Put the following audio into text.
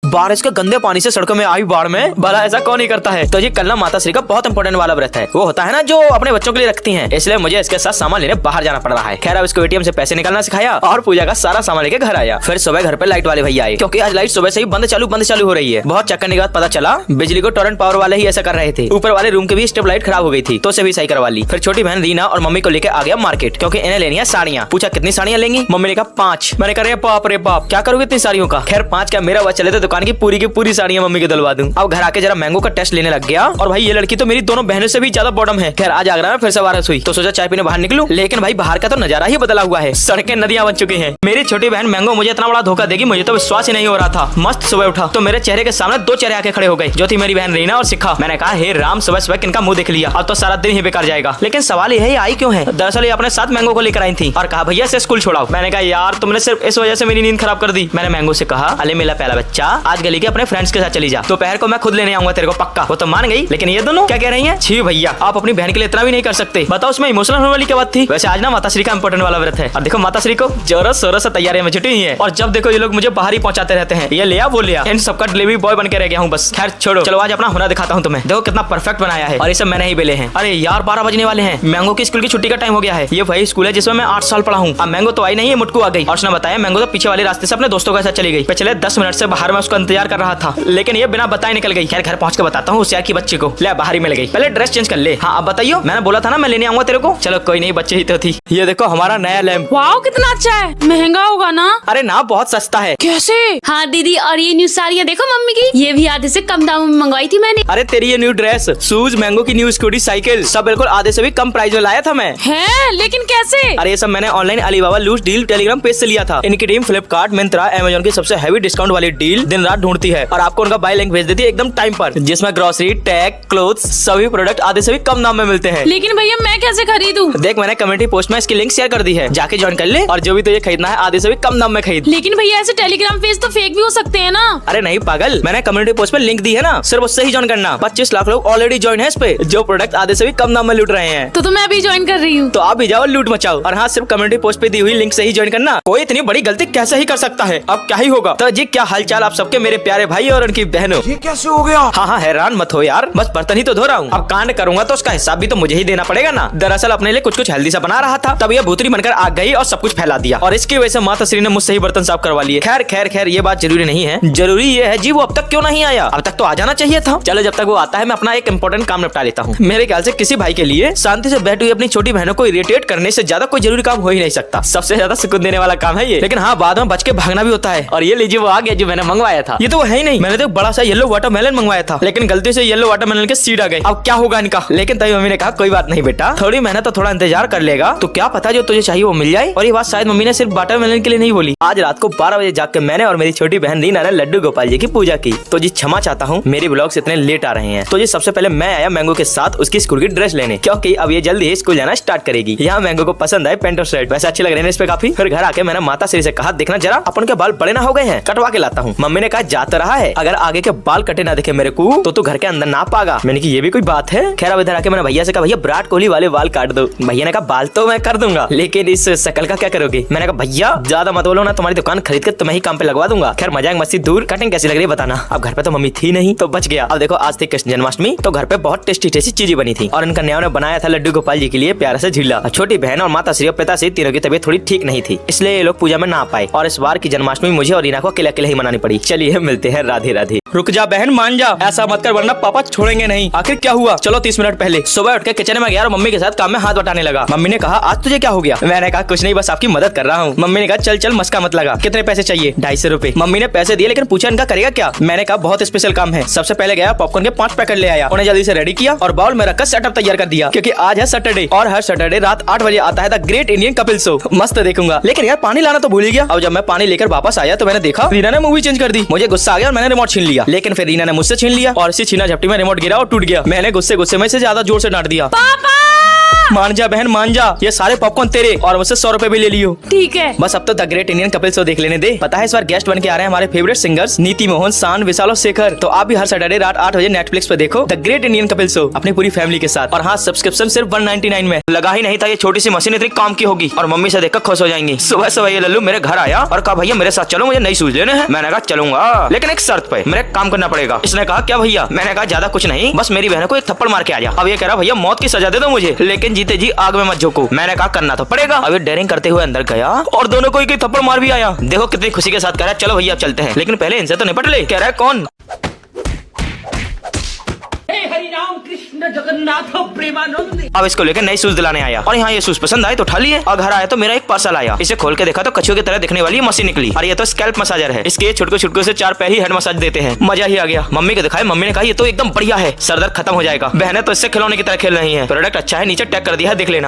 बारिश के गंदे पानी से सड़कों में आई बाढ़ में भला ऐसा कौन ही करता है। तो जी कल ना माता श्री का बहुत इंपॉर्टेंट वाला व्रत है। वो होता है ना जो अपने बच्चों के लिए रखती हैं, इसलिए मुझे इसके साथ सामान लेने बाहर जाना पड़ रहा है। खैर अब इसको एटीएम से पैसे निकालना सिखाया और पूजा का सारा सामान लेके घर आया। फिर सुबह घर पे लाइट वाले भैया आए, क्योंकि आज लाइट सुबह से ही बंद चालू हो रही है। बहुत चक्कर के बाद पता चला बिजली को टोरेंट पावर वाले ही ऐसा कर रहे थे। ऊपर वाले रूम की भी स्टेप लाइट खराब हो गई थी, तो उसे भी सही करवा ली। फिर छोटी बहन रीना और मम्मी को लेके आ गया मार्केट, क्योंकि इन्हें लेनी है साड़ियाँ। पूछा कितनी साड़ियाँ लेंगी, मम्मी ने कहा 5। मैंने कहा बाप रे बाप क्या करोगे इतनी साड़ियों का। खैर 5 का मेरा बस चले तो दुकान की पूरी साड़ियाँ मम्मी को दिलवा दूं। अब घर आके जरा मैंगो का टेस्ट लेने लग गया, और भाई ये लड़की तो मेरी दोनों बहनों से भी ज्यादा बॉटम है। खैर आज आगरा में फिर से बारिश हुई, तो सोचा चाय पीने बाहर निकलूं, लेकिन भाई बाहर का तो नजारा ही बदला हुआ है। सड़कें नदियां बन चुकी हैं। मेरी छोटी बहन मैंगो मुझे इतना बड़ा धोखा देगी, मुझे तो विश्वास ही नहीं हो रहा था। मस्त सुबह उठा तो मेरे चेहरे के सामने 2 चेहरे आके खड़े हो गए, जो थी मेरी बहन रीना और शिखा। मैंने कहा हे राम, सुबह सुबह किनका मुंह देख लिया, अब तो सारा दिन ही बेकार जाएगा। लेकिन सवाल ये है आई क्यों है। दरअसल ये अपने साथ मैंगो को लेकर आई थी और कहा भैया से स्कूल छोड़ाओ। मैंने कहा यार तुमने सिर्फ इस वजह से मेरी नींद खराब कर दी। मैंने मैंगो से कहा अले मेरा पहला बच्चा, आज गली के अपने फ्रेंड्स के साथ चली जा, दोपहर को मैं खुद लेने आऊंगा तेरे को पक्का। वो तो मान गई, लेकिन ये दोनों क्या कह रही हैं, छी भैया आप अपनी बहन के लिए इतना भी नहीं कर सकते। बताओ उसमें इमोशनल होने वाली क्या बात थी। वैसे आज ना माता श्री का इंपॉर्टेंट वाला व्रत है, और देखो माता श्री को जोरों शोरों से तैयारियां में जुटी हुई है। और जब देखो ये लोग मुझे बाहर ही पहुंचाते रहते हैं, ये लिया वो लिया, इन सबका डिलीवरी बॉय बन के रह गया हूँ बस। खैर छोड़ो, चलो आज अपना हुनर दिखाता हूँ तुम्हें। देखो कितना परफेक्ट बनाया है, और ये सब मैंने ही बेले हैं। अरे यार 12 बजने वाले हैं, मैंगो की स्कूल की छुट्टी का टाइम हो गया है। ये वही स्कूल है जिसमें मैं 8 साल पढ़ा हूँ। अब मैंगो तो आई नहीं है, मुटकू आ गई, और उसने बताया मैंगो तो पीछे वाले रास्ते से अपने दोस्तों के साथ चली गई। पिछले 10 मिनट से बाहर में उसको इंतजार कर रहा था, लेकिन ये बिना बताए निकल गई। खैर घर पहुंच के बताता हूँ उस यार की बच्ची को, ले बाहर ही मिल गई। पहले ड्रेस चेंज कर ले। हाँ अब बताइयो, मैंने बोला था ना मैं लेने आऊंगा तेरे को। चलो कोई नहीं, बच्चे ही तो थी। ये देखो हमारा नया लैंप। वाओ कितना अच्छा है, महंगा होगा ना। अरे ना बहुत सस्ता है। कैसे। हाँ दीदी, और ये न्यू साड़ियाँ देखो मम्मी की, ये भी आधे से कम दाम में मंगवाई थी मैंने। अरे तेरी ये न्यू ड्रेस, शूज, मैंगो की न्यू स्कूटी, साइकिल सब बिल्कुल आधे से भी कम प्राइस में लाया था मैं। है लेकिन कैसे। अरे ये सब मैंने online Alibaba loose deal Telegram page से लिया था। इनकी टीम फ्लिपकार्ट, मिंत्रा, अमेजोन की सबसे हैवी डिस्काउंट वाली डील दिन रात ढूंढती है, और आपको उनका बाय लिंक भेज देती है एकदम टाइम पर, जिसमें ग्रोसरी, टैग, क्लोथ्स सभी प्रोडक्ट आधे से भी कम दाम में मिलते हैं। लेकिन भैया मैं कैसे खरीदूं। देख मैंने कम्युनिटी पोस्ट में इसकी लिंक शेयर कर दी है, जाके ज्वाइन कर ले, और जो भी तुझे खरीदना है आधे से भी कम दाम में खरीद। लेकिन भैया ऐसे टेलीग्राम पेज तो फेक भी हो सकते हैं ना। अरे नहीं पागल, मैंने कम्युनिटी पोस्ट में लिंक दी है ना, सिर्फ उससे ही ज्वाइन करना। 25 लाख लोग ऑलरेडी ज्वाइन है इस पे, जो प्रोडक्ट आधे से भी कम दाम में लूट रहे हैं। तो मैं अभी ज्वाइन कर रही हूँ। तो आप भी जाओ लूट मचाओ, और हाँ सिर्फ कम्युनिटी पोस्ट पे दी हुई लिंक से ही ज्वाइन करना। कोई इतनी बड़ी गलती कैसे ही कर सकता है, अब क्या ही होगा। तो जी क्या हालचाल आप सबके मेरे प्यारे भाई और उनकी बहनों। ये कैसे हो गया। हाँ हैरान मत हो यार, बस बर्तन ही तो धो रहा हूँ। अब कांड करूंगा तो उसका हिसाब भी तो मुझे ही देना पड़ेगा ना। दरअसल अपने लिए कुछ हेल्दी सा बना रहा था, तब ये भूतरी बनकर आ गई और सब कुछ फैला दिया, और इसकी वजह से माता श्री ने मुझसे ही बर्तन साफ करवा लिए। खैर खैर खैर ये बात जरूरी नहीं है, जरूरी ये है जी वो अब तक क्यों नहीं आया। अब तक तो आ जाना चाहिए था। चलो जब तक वो आता है मैं अपना एक इम्पोर्टेंट काम निपटा लेता हूँ। मेरे ख्याल से किसी भाई के लिए शांति से बैठी हुई अपनी छोटी बहनों को इरिटेट करने से ज्यादा कोई जरूरी काम हो ही नहीं सकता। सबसे ज्यादा सुकून देने वाला काम है ये। लेकिन हाँ बाद में बच के भागना भी होता है। और ये लीजिए वो आ गया जो मैंने मंगवाया था। ये तो वो है ही नहीं, मैंने तो बड़ा सा येलो वाटरमेलन मंगवाया था, लेकिन गलती से येलो वाटरमेलन के सीड आ गए। अब क्या होगा इनका। लेकिन तभी मम्मी ने कहा कोई बात नहीं बेटा, थोड़ी मेहनत तो थोड़ा इंतजार कर लेगा, तो क्या पता जो तुझे चाहिए वो मिल जाए। और ये बात शायद मम्मी ने सिर्फ वाटरमेलन के लिए नहीं बोली। आज रात को 12 बजे जाकर मैंने और मेरी छोटी बहन रीना ने लड्डू गोपाल जी की पूजा की। तो जी क्षमा चाहता हूँ मेरी ब्लॉग्स इतने लेट आ रहे हैं। तो जी सबसे पहले मैं आया मैंगो के साथ उसकी स्कूल की ड्रेस लेने, क्योंकि अब ये जल्दी ही स्कूल जाना स्टार्ट करेगी। यहाँ मैंगो को पसंद आए पेंट और शर्ट, वैसे अच्छे लग रहे हैं इस पे काफी। फिर घर आके मैंने माता श्री से कहा देखना जरा अपन के बाल बड़े ना हो गए हैं, कटवा के लाता हूँ। मम्मी ने कहा जाता रहा है, अगर आगे के बाल कटे ना दिखे मेरे को तो तू घर के अंदर ना पागा। मैंने कहा ये भी कोई बात है। खैर अब इधर आके मैंने भैया से कहा भैया विराट कोहली वाले बाल काट दो। भैया ने कहा बाल तो मैं कर दूंगा, लेकिन इस शकल का क्या करोगे। मैंने कहा भैया ज्यादा मत बोलो ना, तुम्हारी दुकान खरीद के तुम्हें ही काम पे लगवा दूंगा। खैर मजाक मस्ती दूर, कटिंग कैसी लग रही है बताना। अब घर पे तो मम्मी थी नहीं तो बच गया। अब देखो आज थी कृष्ण जन्माष्टमी, तो घर पे बहुत टेस्टी टेस्टी चीजें बनी थी, और इनका न्याय ने बनाया था लड्डू गोपाल जी के लिए प्यारा सा झीला। छोटी बहन और माता श्री और पिता श्री तीनों की तबीयत थोड़ी ठीक नहीं थी, इसलिए ये लोग पूजा में ना पाए, और इस बार की जन्माष्टमी मुझे और रीना को अकेले अकेले ही मनानी पड़ी। चलिए मिलते हैं, राधे राधे। रुक जा बहन मान जा, ऐसा मत कर वरना पापा छोड़ेंगे नहीं। आखिर क्या हुआ। चलो 30 मिनट पहले सुबह उठ के किचन में गया और मम्मी के साथ काम में हाथ बटाने लगा। मम्मी ने कहा आज तुझे क्या हो गया। मैंने कहा कुछ नहीं बस आपकी मदद कर रहा हूँ। मम्मी ने कहा चल चल मस्का मत लगा, कितने पैसे चाहिए। 250 रुपए। मम्मी ने पैसे दिए, लेकिन पूछा इनका करेगा क्या। मैंने कहा बहुत स्पेशल काम है। सबसे पहले गया पॉपकॉर्न के 5 पैकेट ले आया, उन्हें जल्दी से रेडी किया और बाउल में रखकर सेटअप तैयार कर दिया, क्योंकि आज है सैटरडे और हर सैटरडे रात 8 बजे आता है the great Indian Kapil show. मस्त देखूंगा, लेकिन यार पानी लाना तो भूल ही गया। अब जब मैं पानी लेकर वापस आया तो मैंने देखा रीना ने मूवी चेंज कर दी। मुझे गुस्सा आ गया और मैंने रिमोट छीन लिया, लेकिन फिर रीना ने मुझसे छीन लिया और इसी छीना झपटी में रिमोट गिरा और टूट गया। मैंने गुस्से में इसे ज्यादा जोर से डांट दिया। पापा मान जा बहन मान जा, ये सारे पॉपकॉर्न तेरे और मुझसे 100 रुपए भी ले लियो। ठीक है। बस अब तो the great Indian Kapil show देख लेने दे। पता है इस बार गेस्ट बन के आ रहे हैं हमारे फेवरेट सिंगर्स नीति मोहन, शान, विशाल और शेखर। तो आप भी हर सैटरडे रात 8 बजे नेटफ्लिक्स पे देखो the great Indian Kapil show अपनी पूरी फैमिली के साथ। और हाँ, सब्सक्रिप्शन सिर्फ 199 में। लगा ही नहीं था ये छोटी सी मशीन इतनी काम की होगी और मम्मी से देखकर खुश हो जाएंगी। सुबह सुबह ये लल्लू मेरे घर आया और कहा भैया मेरे साथ चलो, मुझे नई शूज लेने हैं। मैंने कहा चलूंगा, लेकिन एक शर्त पे, मेरे काम करना पड़ेगा। इसने कहा क्या भैया? मैंने कहा ज्यादा कुछ नहीं, बस मेरी बहन को एक थप्पड़ मार के आ जा। अब ये कह रहा भैया मौत की सजा दे दो मुझे, लेकिन जीते जी आग में मत झोंको। मैंने कहा करना तो पड़ेगा। अब ये डेयरिंग करते हुए अंदर गया और दोनों को एक थप्पड़ मार भी आया। देखो कितनी खुशी के साथ कह रहा है चलो भैया चलते हैं, लेकिन पहले इनसे तो निपट ले। कह रहा है कौन? अब इसको लेकर नई शूज दिलाने आया और यहाँ ये शूज पसंद आए तो उठा लिए और घर आया तो मेरा एक पार्सल आया। इसे खोल के देखा तो कछुए की तरह दिखने वाली मशीन निकली और ये तो स्कैल्प मसाजर है। इसके छुटकू छुटकू से 4 पैर ही हेड मसाज देते हैं। मजा ही आ गया। मम्मी को दिखाया, मम्मी ने कहा ये तो एकदम बढ़िया है, सर दर्द खत्म हो जाएगा। बहनें तो इससे खिलौने की तरह खेल रही है। प्रोडक्ट अच्छा है, नीचे टैग कर दिया है, देख लेना।